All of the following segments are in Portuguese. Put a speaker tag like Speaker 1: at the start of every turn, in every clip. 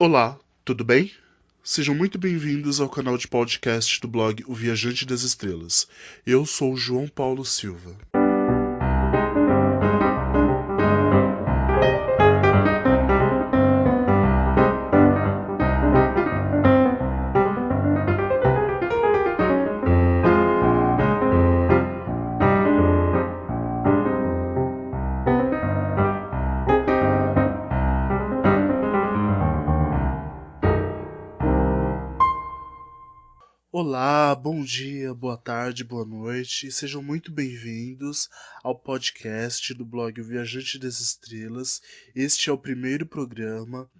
Speaker 1: Olá, tudo bem? Sejam muito bem-vindos ao canal de podcast do blog O Viajante das Estrelas. Eu sou o João Paulo Silva. Olá, bom dia, boa tarde, boa noite, e sejam muito bem-vindos ao podcast do blog O Viajante das Estrelas. Este é o primeiro programa.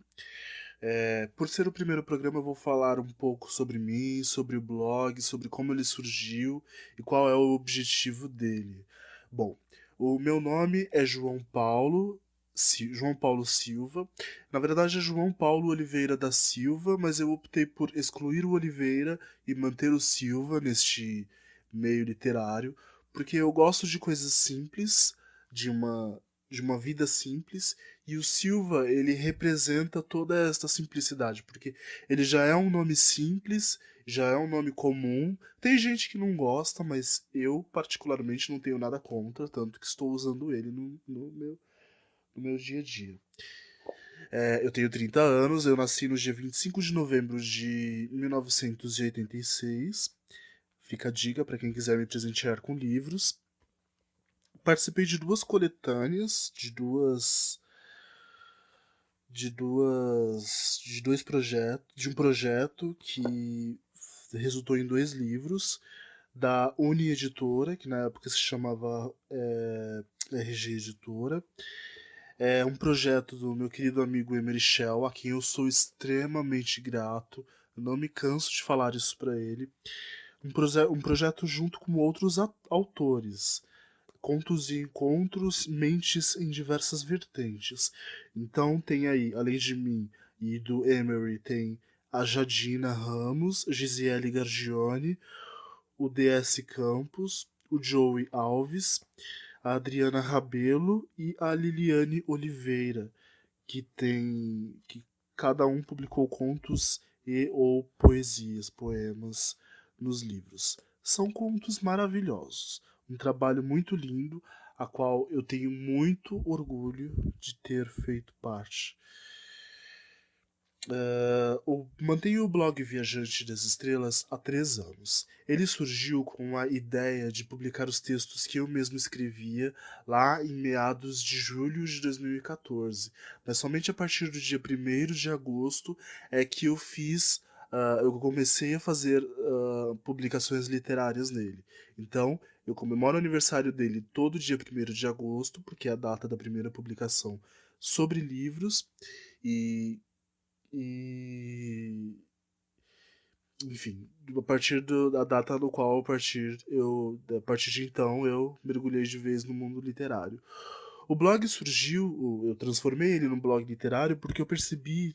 Speaker 1: Por ser o primeiro programa, eu vou falar um pouco sobre mim, sobre o blog, sobre como ele surgiu e qual é o objetivo dele. Bom, o meu nome é João Paulo Silva. Na verdade é João Paulo Oliveira da Silva, mas eu optei por excluir o Oliveira e manter o Silva neste meio literário, porque eu gosto de coisas simples, de uma, de uma vida simples, e o Silva, ele representa toda esta simplicidade, porque ele já é um nome simples, já é um nome comum. Tem gente que não gosta, mas eu particularmente não tenho nada contra, tanto que estou usando ele no meu dia a dia. Eu tenho 30 anos, eu nasci no dia 25 de novembro de 1986. Fica a dica para quem quiser me presentear com livros. Participei de duas coletâneas, de dois projetos, de um projeto que resultou em dois livros da Uni Editora, que na época se chamava RG Editora. É um projeto do meu querido amigo Emery Shell, a quem eu sou extremamente grato. Eu não me canso de falar isso para ele. Um projeto junto com outros autores. Contos e encontros, mentes em diversas vertentes. Então tem aí, além de mim e do Emery, tem a Jadina Ramos, Gisele Gargione, o DS Campos, o Joey Alves, a Adriana Rabelo e a Liliane Oliveira, que cada um publicou contos e ou poesias, poemas nos livros. São contos maravilhosos, um trabalho muito lindo, a qual eu tenho muito orgulho de ter feito parte. Mantenho o blog Viajante das Estrelas há 3 anos. Ele surgiu com a ideia de publicar os textos que eu mesmo escrevia lá em meados de julho de 2014. Mas somente a partir do dia 1º de agosto é que eu comecei a fazer publicações literárias nele. Então, eu comemoro o aniversário dele todo dia 1º de agosto, porque é a data da primeira publicação sobre livros. E e enfim, da data no qual a partir de então eu mergulhei de vez no mundo literário. O blog surgiu, eu transformei ele num blog literário porque eu percebi,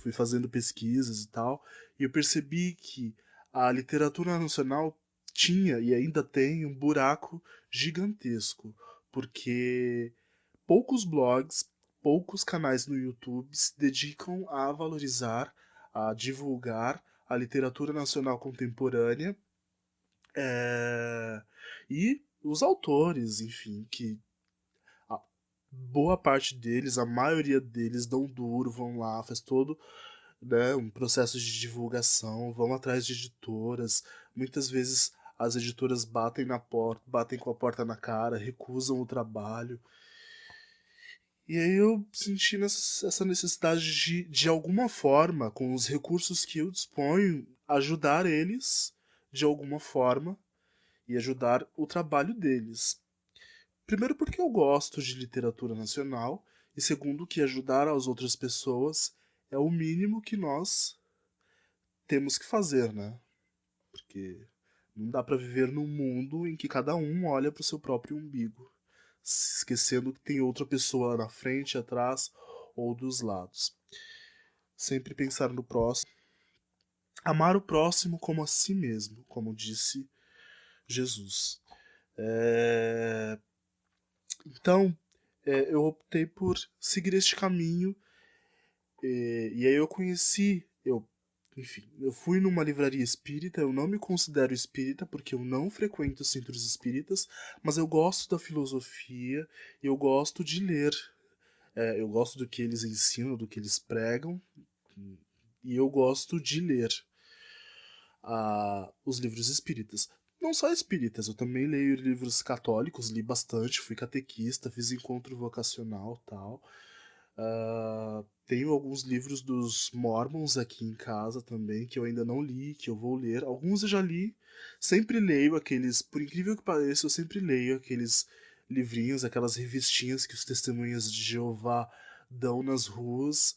Speaker 1: fui fazendo pesquisas e tal, e eu percebi que a literatura nacional tinha e ainda tem um buraco gigantesco, porque poucos blogs, poucos canais no YouTube se dedicam a valorizar, a divulgar a literatura nacional contemporânea, é, e os autores, enfim, que a boa parte deles, a maioria deles dão duro, vão lá, faz todo, né, um processo de divulgação, vão atrás de editoras, muitas vezes as editoras batem na porta, batem com a porta na cara, recusam o trabalho. E aí eu senti essa necessidade de alguma forma, com os recursos que eu disponho, ajudar eles de alguma forma e ajudar o trabalho deles. Primeiro porque eu gosto de literatura nacional e segundo que ajudar as outras pessoas é o mínimo que nós temos que fazer, né? Porque não dá para viver num mundo em que cada um olha para o seu próprio umbigo, esquecendo que tem outra pessoa na frente, atrás ou dos lados. Sempre pensar no próximo. Amar o próximo como a si mesmo, como disse Jesus. É... Então, eu optei por seguir este caminho E aí eu conheci, enfim, eu fui numa livraria espírita, eu não me considero espírita porque eu não frequento centros espíritas, mas eu gosto da filosofia, eu gosto de ler, eu gosto do que eles ensinam, do que eles pregam, e eu gosto de ler os livros espíritas. Não só espíritas, eu também leio livros católicos, li bastante, fui catequista, fiz encontro vocacional e tal. Tenho alguns livros dos Mormons aqui em casa também, que eu ainda não li, que eu vou ler. Alguns eu já li. Sempre leio aqueles, por incrível que pareça, eu sempre leio aqueles livrinhos, aquelas revistinhas que os testemunhas de Jeová dão nas ruas.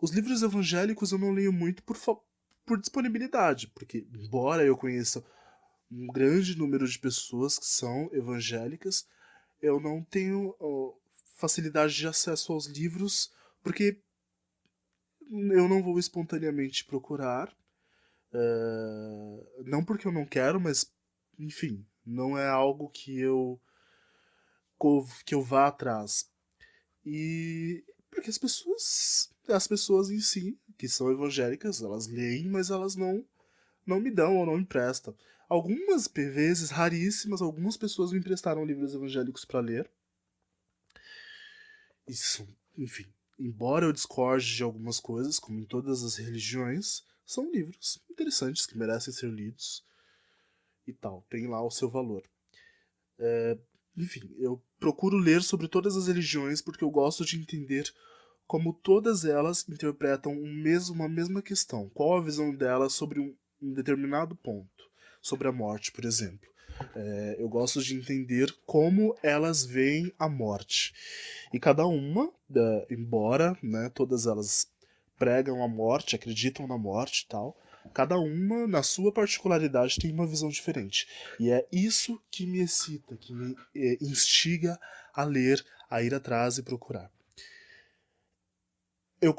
Speaker 1: Os livros evangélicos eu não leio muito por disponibilidade, porque embora eu conheça um grande número de pessoas que são evangélicas, eu não tenho facilidade de acesso aos livros, porque eu não vou espontaneamente procurar. Não porque eu não quero, mas, enfim, não é algo que eu vá atrás. E porque as pessoas em si, que são evangélicas, elas leem, mas elas não me dão ou não me emprestam. Algumas vezes, raríssimas, algumas pessoas me emprestaram livros evangélicos para ler. Isso, enfim, embora eu discorde de algumas coisas, como em todas as religiões, são livros interessantes que merecem ser lidos e tal, tem lá o seu valor. Enfim, eu procuro ler sobre todas as religiões porque eu gosto de entender como todas elas interpretam uma mesma questão. Qual a visão delas sobre um determinado ponto, sobre a morte, por exemplo. Eu gosto de entender como elas veem a morte. E cada uma, embora, né, todas elas pregam a morte, acreditam na morte e tal, cada uma, na sua particularidade, tem uma visão diferente. E é isso que me excita, que me instiga a ler, a ir atrás e procurar. Eu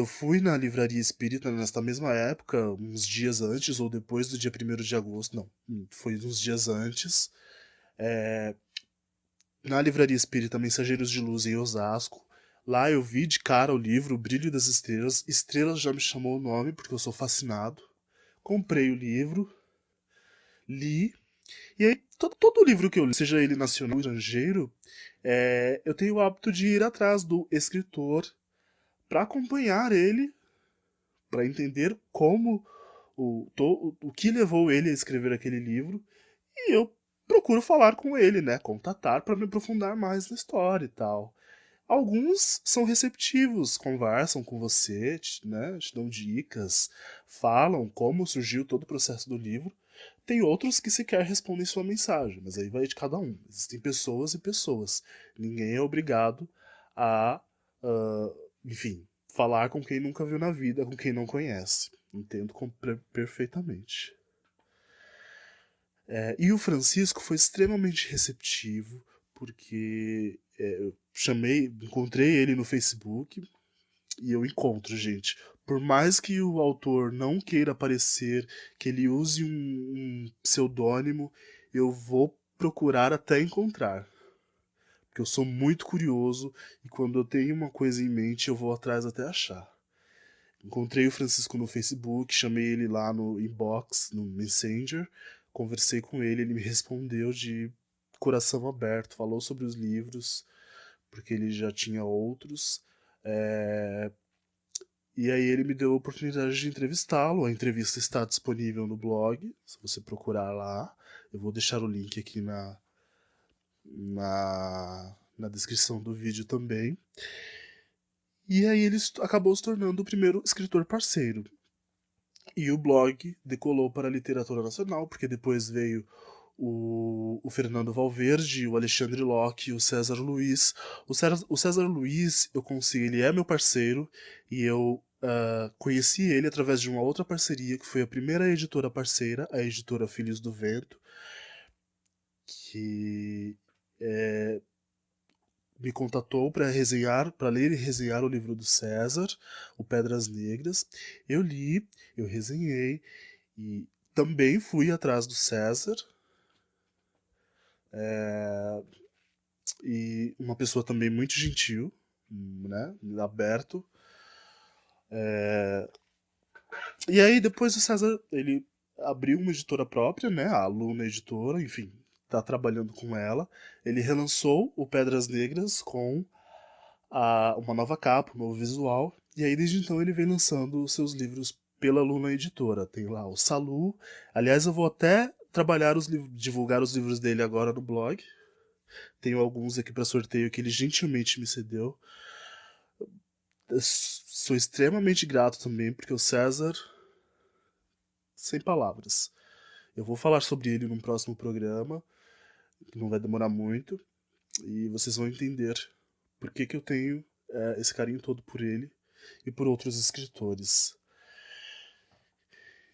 Speaker 1: fui na livraria espírita nesta mesma época, uns dias antes ou depois do dia 1º de agosto, não, foi uns dias antes, na livraria espírita Mensageiros de Luz em Osasco. Lá eu vi de cara o livro O Brilho das Estrelas. Estrelas já me chamou o nome porque eu sou fascinado. Comprei o livro, li, e aí todo livro que eu li, seja ele nacional ou estrangeiro, eu tenho o hábito de ir atrás do escritor para acompanhar ele, para entender como o que levou ele a escrever aquele livro, e eu procuro falar com ele, né, contatar para me aprofundar mais na história e tal. Alguns são receptivos, conversam com você, né, te dão dicas, falam como surgiu todo o processo do livro. Tem outros que sequer respondem sua mensagem, mas aí vai de cada um. Existem pessoas e pessoas. Ninguém é obrigado a, ah, enfim, falar com quem nunca viu na vida, com quem não conhece. Entendo perfeitamente. E o Francisco foi extremamente receptivo, porque eu encontrei ele no Facebook, e eu encontro, gente. Por mais que o autor não queira aparecer, que ele use um pseudônimo, eu vou procurar até encontrar. Porque eu sou muito curioso e quando eu tenho uma coisa em mente, eu vou atrás até achar. Encontrei o Francisco no Facebook, chamei ele lá no inbox, no Messenger, conversei com ele, ele me respondeu de coração aberto, falou sobre os livros, porque ele já tinha outros. É, E aí ele me deu a oportunidade de entrevistá-lo. A entrevista está disponível no blog, se você procurar lá. Eu vou deixar o link aqui na descrição do vídeo também. E aí ele acabou se tornando o primeiro escritor parceiro. E o blog decolou para a literatura nacional, porque depois veio o Fernando Valverde, o Alexandre Locke, o César Luiz. O César Luiz, ele é meu parceiro, e eu conheci ele através de uma outra parceria, que foi a primeira editora parceira, a editora Filhos do Vento, que me contatou para resenhar, para ler e resenhar o livro do César, o Pedras Negras. Eu li, eu resenhei, e também fui atrás do César, e uma pessoa também muito gentil, né, aberto. E aí depois o César, ele abriu uma editora própria, né, a Luna Editora, enfim, tá trabalhando com ela. Ele relançou o Pedras Negras com uma nova capa, um novo visual, e aí desde então ele vem lançando os seus livros pela Luna Editora. Tem lá o Salu. Aliás, eu vou até trabalhar divulgar os livros dele agora no blog. Tenho alguns aqui para sorteio que ele gentilmente me cedeu. Sou extremamente grato também, porque o César, sem palavras. Eu vou falar sobre ele num próximo programa, que não vai demorar muito, e vocês vão entender por que eu tenho esse carinho todo por ele e por outros escritores.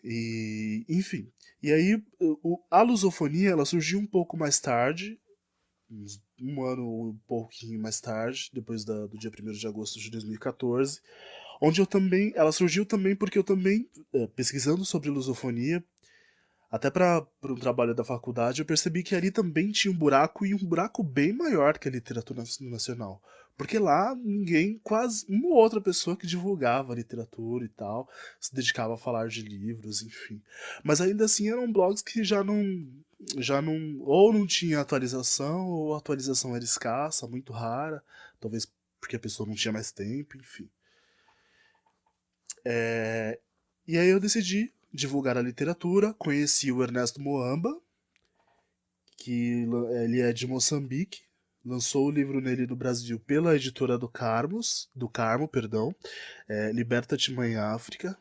Speaker 1: E, enfim. E aí, a lusofonia ela surgiu um pouco mais tarde, um ano ou um pouquinho mais tarde, depois do dia 1º de agosto de 2014, onde eu também, ela surgiu também porque eu também, pesquisando sobre lusofonia, até para um trabalho da faculdade, eu percebi que ali também tinha um buraco, e um buraco bem maior que a literatura nacional. Porque lá ninguém, quase uma ou outra pessoa que divulgava literatura e tal, se dedicava a falar de livros, enfim. Mas ainda assim eram blogs que já não, ou não tinha atualização, ou a atualização era escassa, muito rara, talvez porque a pessoa não tinha mais tempo, enfim. E aí eu decidi divulgar a literatura, conheci o Ernesto Moamba, que ele é de Moçambique, lançou o livro nele no Brasil pela editora do Carmo, perdão, Liberta-te Mãe África,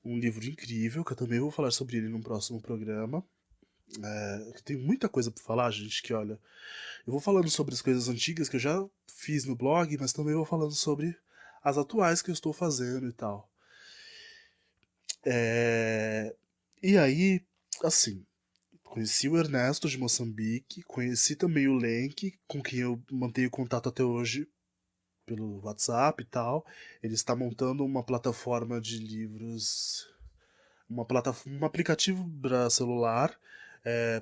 Speaker 1: um livro incrível, que eu também vou falar sobre ele num próximo programa. Tem muita coisa para falar, gente, que olha, eu vou falando sobre as coisas antigas que eu já fiz no blog, mas também vou falando sobre as atuais que eu estou fazendo e tal. E aí, assim, conheci o Ernesto de Moçambique, conheci também o Lenk, com quem eu mantenho contato até hoje pelo WhatsApp e tal. Ele está montando uma plataforma de livros, um aplicativo para celular,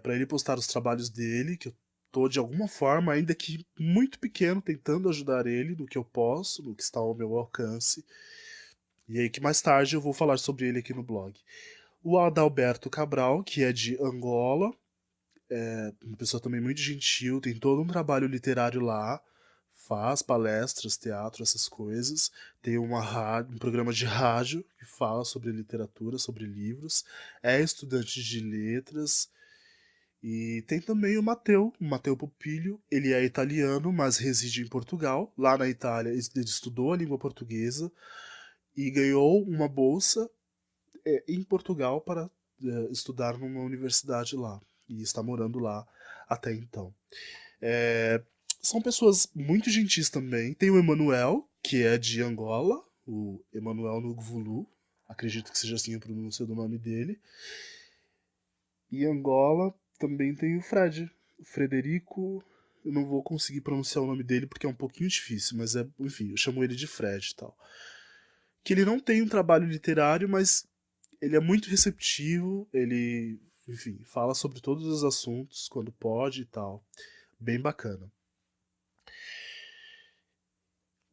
Speaker 1: para ele postar os trabalhos dele, que eu tô de alguma forma, ainda que muito pequeno, tentando ajudar ele no que eu posso, no que está ao meu alcance. E aí que mais tarde eu vou falar sobre ele aqui no blog. O Adalberto Cabral, que é de Angola, uma pessoa também muito gentil, tem todo um trabalho literário lá, faz palestras, teatro, essas coisas. Tem um programa de rádio que fala sobre literatura, sobre livros. É estudante de letras. E tem também o Matteo Pupilho. Ele é italiano, mas reside em Portugal. Lá na Itália, ele estudou a língua portuguesa e ganhou uma bolsa em Portugal para estudar numa universidade lá. E está morando lá até então. É, são pessoas muito gentis também. Tem o Emanuel, que é de Angola, o Emanuel Nugvulu, acredito que seja assim a pronúncia do nome dele. E Angola também tem o Fred, o Frederico. Eu não vou conseguir pronunciar o nome dele porque é um pouquinho difícil, mas enfim, eu chamo ele de Fred e tal. Que ele não tem um trabalho literário, mas ele é muito receptivo, ele, enfim, fala sobre todos os assuntos quando pode e tal. Bem bacana.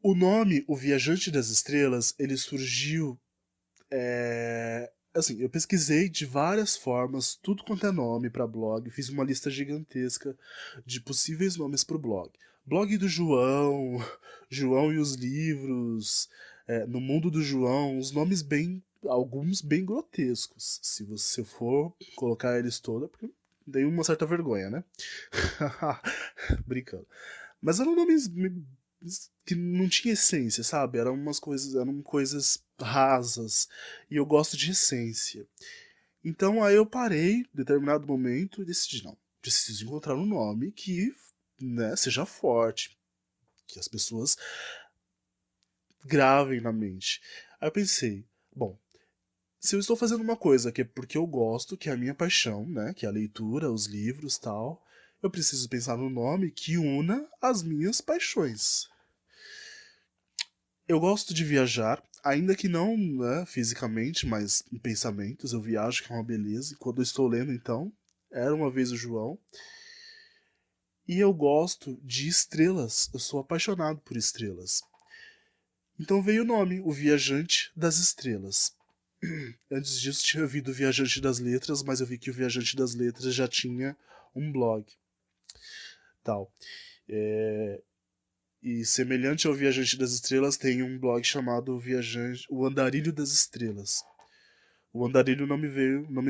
Speaker 1: O nome O Viajante das Estrelas, ele surgiu. Assim, eu pesquisei de várias formas, tudo quanto é nome para blog, fiz uma lista gigantesca de possíveis nomes para o blog. Blog do João, João e os livros, no mundo do João, os nomes bem, alguns bem grotescos. Se você for colocar eles todos, porque dei uma certa vergonha, né? Brincando. Mas eram nomes que não tinha essência, sabe? Eram coisas rasas. E eu gosto de essência. Então aí eu parei, em determinado momento, e decidi, não, preciso encontrar um nome que, né, seja forte, que as pessoas gravem na mente. Aí eu pensei, bom, se eu estou fazendo uma coisa que é porque eu gosto, que é a minha paixão, né, que é a leitura, os livros, tal, eu preciso pensar no nome que una as minhas paixões. Eu gosto de viajar, ainda que não, né, fisicamente, mas em pensamentos. Eu viajo, que é uma beleza. E quando eu estou lendo, então, Era uma Vez o João. E eu gosto de estrelas. Eu sou apaixonado por estrelas. Então veio o nome, O Viajante das Estrelas. Antes disso tinha havido o Viajante das Letras, mas eu vi que o Viajante das Letras já tinha um blog. Tal. É, e semelhante ao Viajante das Estrelas, tem um blog chamado O Andarilho das Estrelas. O Andarilho não me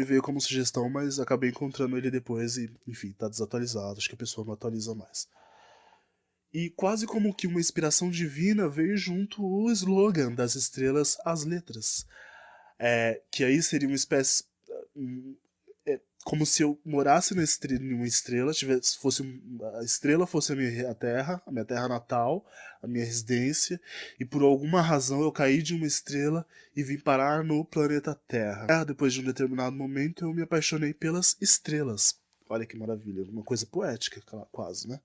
Speaker 1: veio como sugestão, mas acabei encontrando ele depois e, enfim, tá desatualizado. Acho que a pessoa não atualiza mais. E quase como que uma inspiração divina veio junto o slogan das estrelas, as letras. Que aí seria uma espécie. Como se eu morasse numa estrela, a estrela fosse a minha terra natal, a minha residência, e por alguma razão eu caí de uma estrela e vim parar no planeta Terra. Depois de um determinado momento eu me apaixonei pelas estrelas. Olha que maravilha, uma coisa poética, quase, né?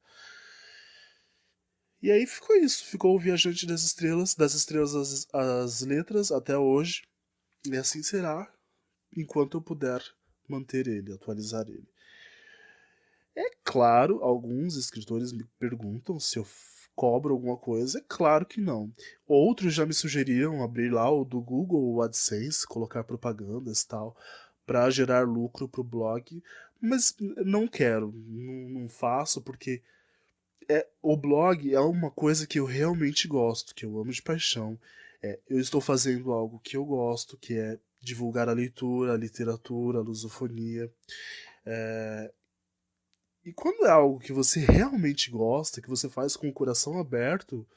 Speaker 1: E aí ficou isso, ficou o Viajante das estrelas às letras até hoje, e assim será enquanto eu puder manter ele, atualizar ele. É claro, alguns escritores me perguntam se eu cobro alguma coisa. É claro que não. Outros já me sugeriram abrir lá o do Google, o AdSense, colocar propagandas e tal, para gerar lucro pro blog. Mas não quero, não faço, porque o blog é uma coisa que eu realmente gosto, que eu amo de paixão. Eu estou fazendo algo que eu gosto, que é divulgar a leitura, a literatura, a lusofonia. E quando é algo que você realmente gosta, que você faz com o coração aberto,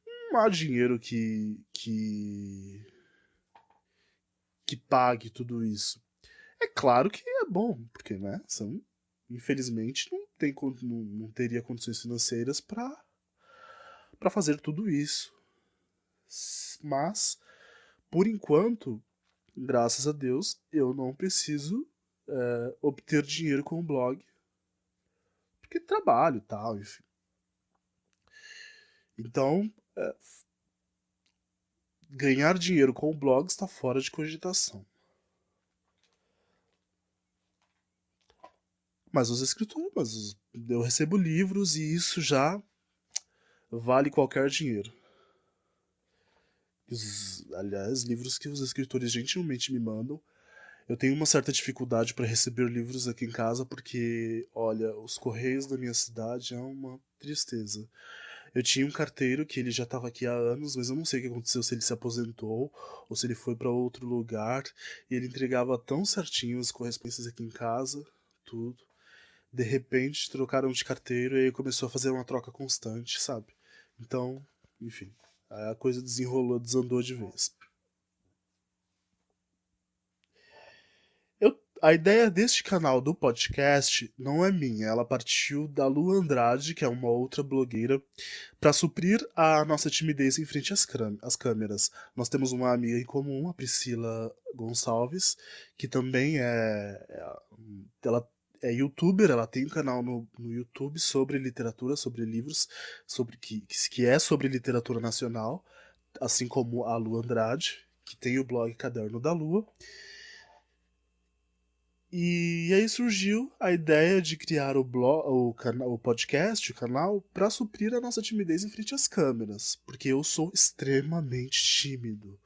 Speaker 1: não há dinheiro que pague tudo isso. É claro que é bom, porque, né, infelizmente não teria condições financeiras para fazer tudo isso. Mas, por enquanto, graças a Deus, eu não preciso obter dinheiro com o blog, porque trabalho e tal, enfim. Então, ganhar dinheiro com o blog está fora de cogitação. Mas eu recebo livros e isso já vale qualquer dinheiro. Aliás, livros que os escritores gentilmente me mandam. Eu tenho uma certa dificuldade para receber livros aqui em casa porque, olha, os correios da minha cidade é uma tristeza. Eu tinha um carteiro que ele já estava aqui há anos, mas eu não sei o que aconteceu, se ele se aposentou ou se ele foi para outro lugar. E ele entregava tão certinho as correspondências aqui em casa, tudo. De repente trocaram de carteiro e aí começou a fazer uma troca constante, sabe? Então, enfim, a coisa desenrolou, desandou de vez. A ideia deste canal do podcast não é minha, ela partiu da Lu Andrade, que é uma outra blogueira, para suprir a nossa timidez em frente às câmeras. Nós temos uma amiga em comum, a Priscila Gonçalves, que também ela é youtuber, ela tem um canal no YouTube sobre literatura, sobre livros, que é sobre literatura nacional, assim como a Lu Andrade, que tem o blog Caderno da Lua. E aí surgiu a ideia de criar o podcast, o canal, para suprir a nossa timidez em frente às câmeras, porque eu sou extremamente tímido.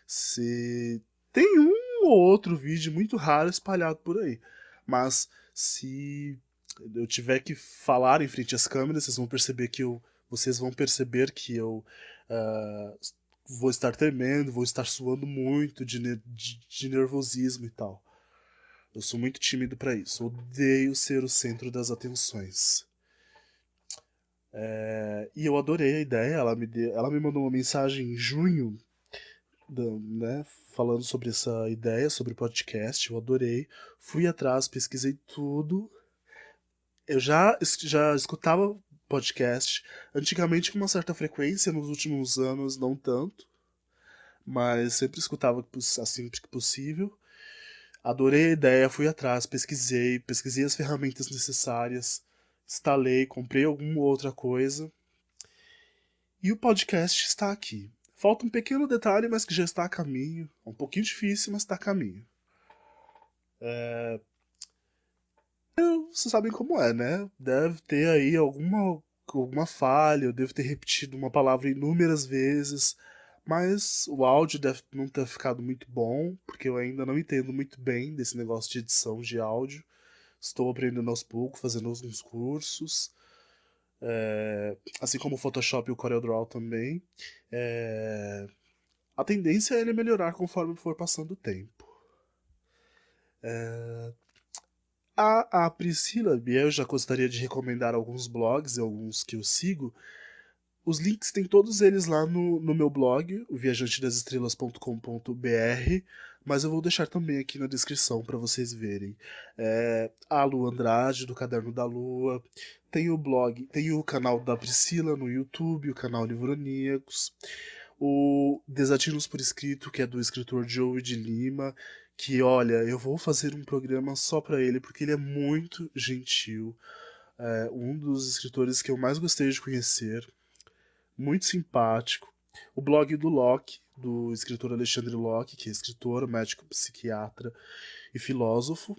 Speaker 1: Se tem um ou outro vídeo muito raro espalhado por aí, mas se eu tiver que falar em frente às câmeras, vocês vão perceber que eu ah, vou estar tremendo, vou estar suando muito de nervosismo e tal. Eu sou muito tímido para isso. Odeio ser o centro das atenções. E eu adorei a ideia. Ela me mandou uma mensagem em junho, né, falando sobre essa ideia, sobre podcast. Eu adorei. Fui atrás, pesquisei tudo. Eu já escutava podcast, antigamente com uma certa frequência, nos últimos anos não tanto, mas sempre escutava assim que possível. Adorei a ideia, fui atrás, pesquisei as ferramentas necessárias, instalei, comprei alguma outra coisa e o podcast está aqui. Falta um pequeno detalhe, mas que já está a caminho. É um pouquinho difícil, mas está a caminho. Vocês sabem como é, né? Deve ter aí alguma com alguma falha, eu devo ter repetido uma palavra inúmeras vezes, mas o áudio deve não ter ficado muito bom, porque eu ainda não entendo muito bem desse negócio de edição de áudio. Estou aprendendo aos poucos, fazendo alguns cursos, assim como o Photoshop e o CorelDRAW também. É, a tendência é ele melhorar conforme for passando o tempo. A Priscila Biel já gostaria de recomendar alguns blogs, alguns que eu sigo. Os links tem todos eles lá no meu blog, o viajantedasestrelas.com.br, mas eu vou deixar também aqui na descrição para vocês verem. A Lu Andrade, do Caderno da Lua, tem o blog, tem o canal da Priscila no YouTube, o canal Livroníacos, o Desatinos por Escrito, que é do escritor Joey de Lima, que olha, eu vou fazer um programa só para ele, porque ele é muito gentil, um dos escritores que eu mais gostei de conhecer, muito simpático. O blog do Locke, do escritor Alexandre Locke, que é escritor, médico, psiquiatra e filósofo,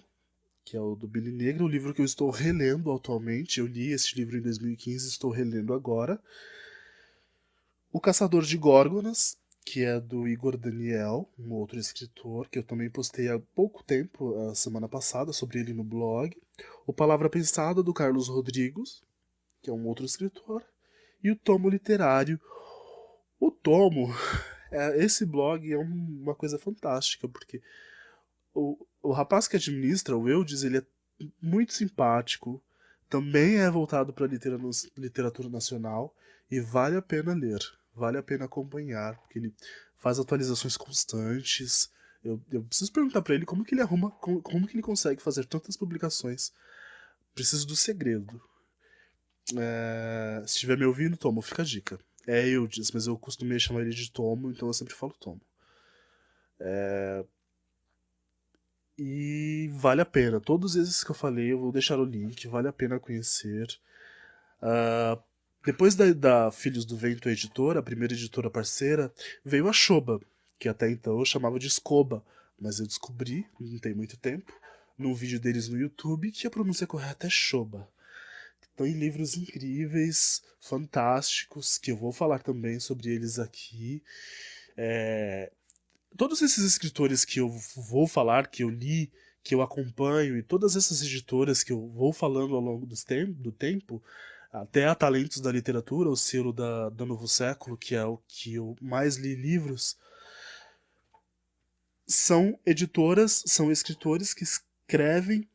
Speaker 1: que é o do Billy Negro, o livro que eu estou relendo atualmente. Eu li esse livro em 2015 e estou relendo agora. O Caçador de Górgonas, que é do Igor Daniel, um outro escritor, que eu também postei há pouco tempo, a semana passada, sobre ele no blog. O Palavra Pensada, do Carlos Rodrigues, que é um outro escritor. E o Tomo Literário. O Tomo, esse blog é uma coisa fantástica, porque o rapaz que administra, o Eudes, ele é muito simpático, também é voltado para literatura nacional e vale a pena ler, vale a pena acompanhar, porque ele faz atualizações constantes. Eu preciso perguntar para ele como que ele arruma, como que ele consegue fazer tantas publicações. Preciso do segredo. Se estiver me ouvindo, Tomo, fica a dica. É Eudes, mas eu costumei chamar ele de Tomo, então eu sempre falo Tomo. E vale a pena. Todos esses que eu falei, eu vou deixar o link, vale a pena conhecer. Ah, depois da Filhos do Vento, a editora, a primeira editora parceira, veio a Shoba, que até então eu chamava de Escoba, mas eu descobri, não tem muito tempo, num vídeo deles no YouTube, que a pronúncia correta é Shoba. Tem livros incríveis, fantásticos, que eu vou falar também sobre eles aqui. Todos esses escritores que eu vou falar, que eu li, que eu acompanho, e todas essas editoras que eu vou falando ao longo do tempo, até a Talentos da Literatura, o selo da Novo Século, que é o que eu mais li livros, são editoras, são escritores que escrevem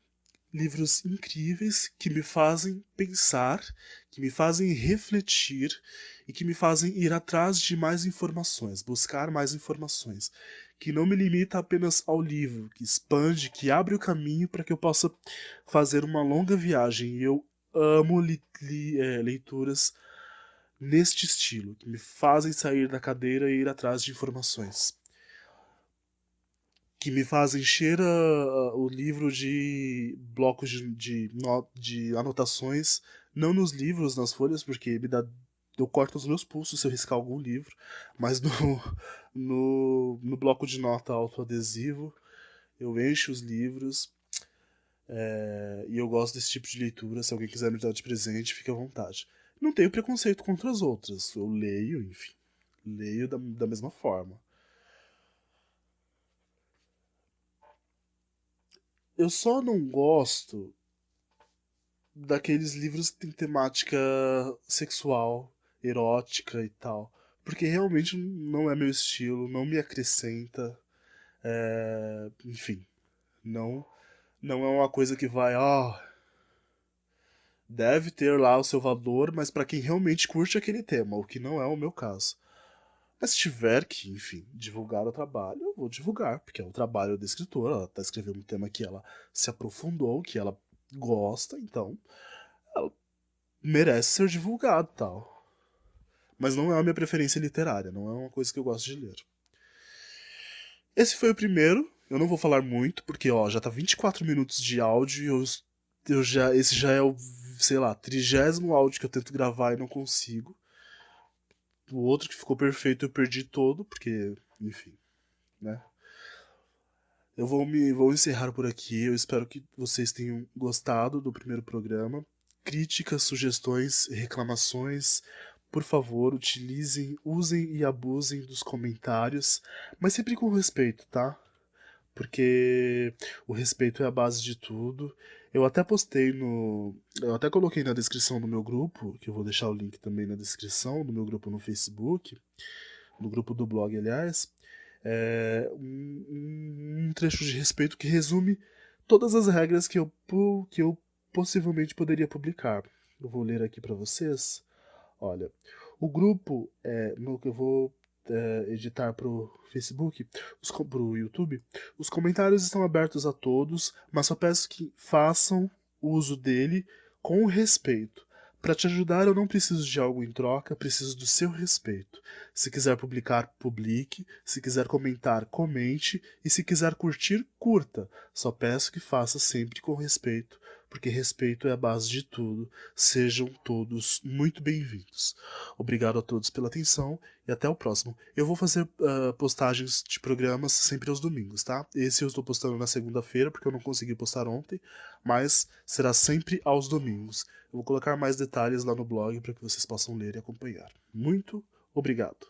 Speaker 1: livros incríveis que me fazem pensar, que me fazem refletir e que me fazem ir atrás de mais informações, buscar mais informações, que não me limita apenas ao livro, que expande, que abre o caminho para que eu possa fazer uma longa viagem. E eu amo leituras neste estilo, que me fazem sair da cadeira e ir atrás de informações, que me faz encher o livro de blocos de anotações, não nos livros, nas folhas, porque eu corto os meus pulsos se eu riscar algum livro, mas no bloco de nota autoadesivo eu encho os livros, e eu gosto desse tipo de leitura. Se alguém quiser me dar de presente, fique à vontade. Não tenho preconceito contra as outras, eu leio, enfim, leio da mesma forma. Eu só não gosto daqueles livros que tem temática sexual, erótica e tal. Porque realmente não é meu estilo, não me acrescenta. Enfim, não, não é uma coisa que vai, deve ter lá o seu valor, mas para quem realmente curte aquele tema, o que não é o meu caso. Mas se tiver que, enfim, divulgar o trabalho, eu vou divulgar, porque é o trabalho da escritora, ela tá escrevendo um tema que ela se aprofundou, que ela gosta, então ela merece ser divulgado, tal. Mas não é a minha preferência literária, não é uma coisa que eu gosto de ler. Esse foi o primeiro, eu não vou falar muito, porque ó, já tá 24 minutos de áudio e esse já é o, sei lá, 30º áudio que eu tento gravar e não consigo. O outro que ficou perfeito eu perdi todo, porque, enfim, né? Vou encerrar por aqui. Eu espero que vocês tenham gostado do primeiro programa. críticas, sugestões, reclamações, por favor, usem e abusem dos comentários, mas sempre com respeito, tá? Porque o respeito é a base de tudo. Eu até postei no. Eu até coloquei na descrição do meu grupo, que eu vou deixar o link também na descrição, do meu grupo no Facebook, no grupo do blog, aliás, um trecho de respeito que resume todas as regras que eu possivelmente poderia publicar. Eu vou ler aqui para vocês. Olha, o grupo no que eu vou editar pro Facebook, pro YouTube, os comentários estão abertos a todos, mas só peço que façam uso dele com respeito. Para te ajudar, eu não preciso de algo em troca, preciso do seu respeito. Se quiser publicar, publique. Se quiser comentar, comente. E se quiser curtir, curta. Só peço que faça sempre com respeito, porque respeito é a base de tudo. Sejam todos muito bem-vindos. Obrigado a todos pela atenção e até o próximo. Eu vou fazer postagens de programas sempre aos domingos, tá? Esse eu estou postando na segunda-feira porque eu não consegui postar ontem, mas será sempre aos domingos. Eu vou colocar mais detalhes lá no blog para que vocês possam ler e acompanhar. Muito obrigado.